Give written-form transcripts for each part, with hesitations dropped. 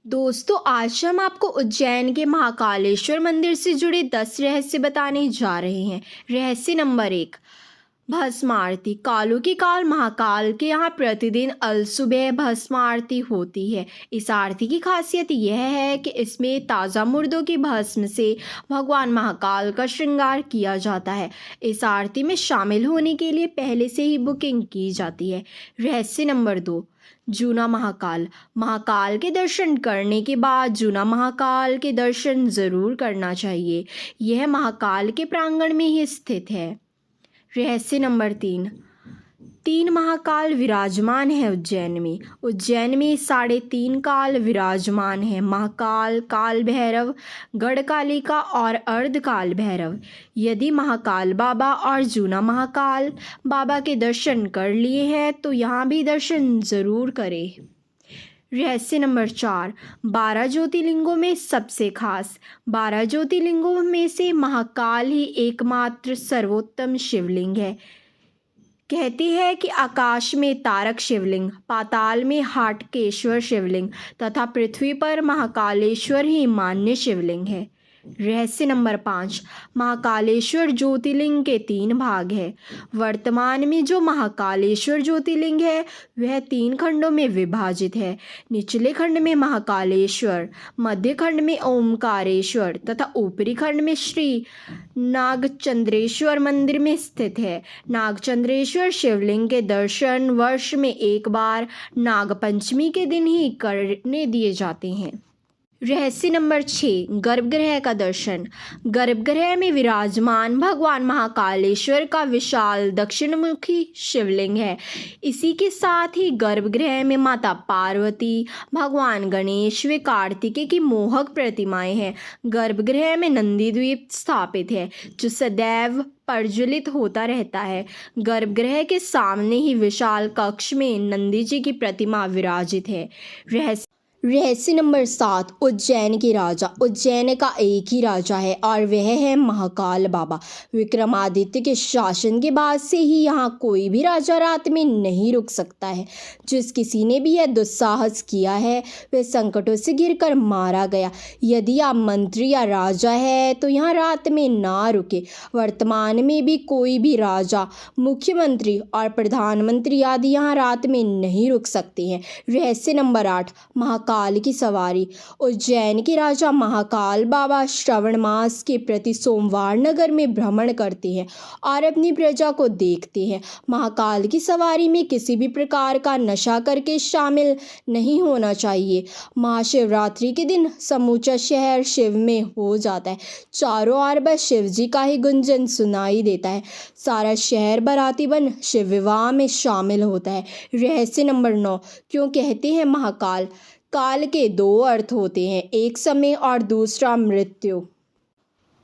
दोस्तों, आज हम आपको उज्जैन के महाकालेश्वर मंदिर से जुड़े 10 रहस्य बताने जा रहे हैं। रहस्य नंबर 1, भस्म आरती। कालों की काल महाकाल के यहाँ प्रतिदिन अलसुबह भस्म आरती होती है। इस आरती की खासियत यह है कि इसमें ताज़ा मुर्दों की भस्म से भगवान महाकाल का श्रृंगार किया जाता है। इस आरती में शामिल होने के लिए पहले से ही बुकिंग की जाती है। रहस्य नंबर 2, जूना महाकाल। महाकाल के दर्शन करने के बाद जूना महाकाल के दर्शन ज़रूर करना चाहिए। यह महाकाल के प्रांगण में ही स्थित है। रहस्य नंबर 3, 3 महाकाल विराजमान है उज्जैन में। उज्जैन में 3.5 काल विराजमान है: महाकाल, काल भैरव, गढ़कालिका और अर्धकाल भैरव। यदि महाकाल बाबा और जूना महाकाल बाबा के दर्शन कर लिए हैं तो यहाँ भी दर्शन ज़रूर करें। रहस्य नंबर 4, 12 ज्योतिर्लिंगों में सबसे खास। 12 ज्योतिर्लिंगों में से महाकाल ही एकमात्र सर्वोत्तम शिवलिंग है। कहती है कि आकाश में तारक शिवलिंग, पाताल में हाटकेश्वर शिवलिंग तथा पृथ्वी पर महाकालेश्वर ही मान्य शिवलिंग है। रहस्य नंबर 5, महाकालेश्वर ज्योतिर्लिंग के 3 भाग है। वर्तमान में जो महाकालेश्वर ज्योतिर्लिंग है वह 3 खंडों में विभाजित है। निचले खंड में महाकालेश्वर, मध्य खंड में ओमकारेश्वर तथा ऊपरी खंड में श्री नागचंद्रेश्वर मंदिर में स्थित है। नागचंद्रेश्वर शिवलिंग के दर्शन वर्ष में एक बार नागपंचमी के दिन ही करने दिए जाते हैं। रहस्य नंबर 6, गर्भगृह का दर्शन। गर्भगृह में विराजमान भगवान महाकालेश्वर का विशाल दक्षिणमुखी शिवलिंग है। इसी के साथ ही गर्भगृह में माता पार्वती, भगवान गणेश व कार्तिकेय की मोहक प्रतिमाएं हैं। गर्भगृह में नंदी द्वीप स्थापित है जो सदैव प्रज्वलित होता रहता है। गर्भगृह के सामने ही विशाल कक्ष में नंदी जी की प्रतिमा विराजित है। रहस्य नंबर 7, उज्जैन के राजा। उज्जैन का एक ही राजा है और वह है महाकाल बाबा। विक्रमादित्य के शासन के बाद से ही यहाँ कोई भी राजा रात में नहीं रुक सकता है। जिस किसी ने भी यह दुस्साहस किया है वह संकटों से घिरकर मारा गया। यदि आप मंत्री या राजा है तो यहाँ रात में ना रुके। वर्तमान में भी कोई भी राजा, मुख्यमंत्री और प्रधानमंत्री आदि यहाँ रात में नहीं रुक सकते हैं। रहस्य नंबर 8, महाकाल की सवारी। उज्जैन के राजा महाकाल बाबा श्रावण मास के प्रति सोमवार नगर में भ्रमण करते हैं और अपनी प्रजा को देखते हैं। महाकाल की सवारी में किसी भी प्रकार का नशा करके शामिल नहीं होना चाहिए। महाशिवरात्रि के दिन समूचा शहर शिव में हो जाता है। चारों ओर बस शिव जी का ही गुंजन सुनाई देता है। सारा शहर बाराती बन शिव विवाह में शामिल होता है। रहस्य नंबर 9, क्यों कहते हैं महाकाल? काल के 2 अर्थ होते हैं, एक समय और दूसरा मृत्यु।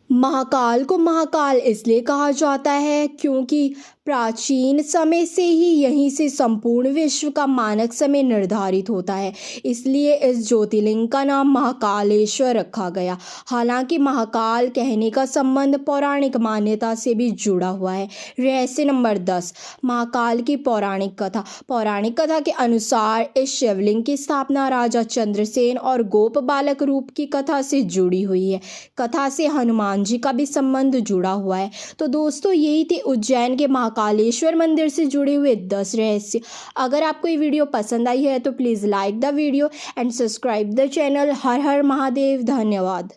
महाकाल को महाकाल इसलिए कहा जाता है क्योंकि प्राचीन समय से ही यहीं से संपूर्ण विश्व का मानक समय निर्धारित होता है, इसलिए इस ज्योतिर्लिंग का नाम महाकालेश्वर रखा गया। हालांकि महाकाल कहने का संबंध पौराणिक मान्यता से भी जुड़ा हुआ है। रहस्य नंबर 10, महाकाल की पौराणिक कथा। पौराणिक कथा के अनुसार इस शिवलिंग की स्थापना राजा चंद्रसेन और गोप बालक रूप की कथा से जुड़ी हुई है। कथा से हनुमान जी का भी संबंध जुड़ा हुआ है। तो दोस्तों, यही थे उज्जैन के महाकालेश्वर मंदिर से जुड़े हुए 10 रहस्य। अगर आपको ये वीडियो पसंद आई है तो please like the video and subscribe the channel. हर हर महादेव। धन्यवाद।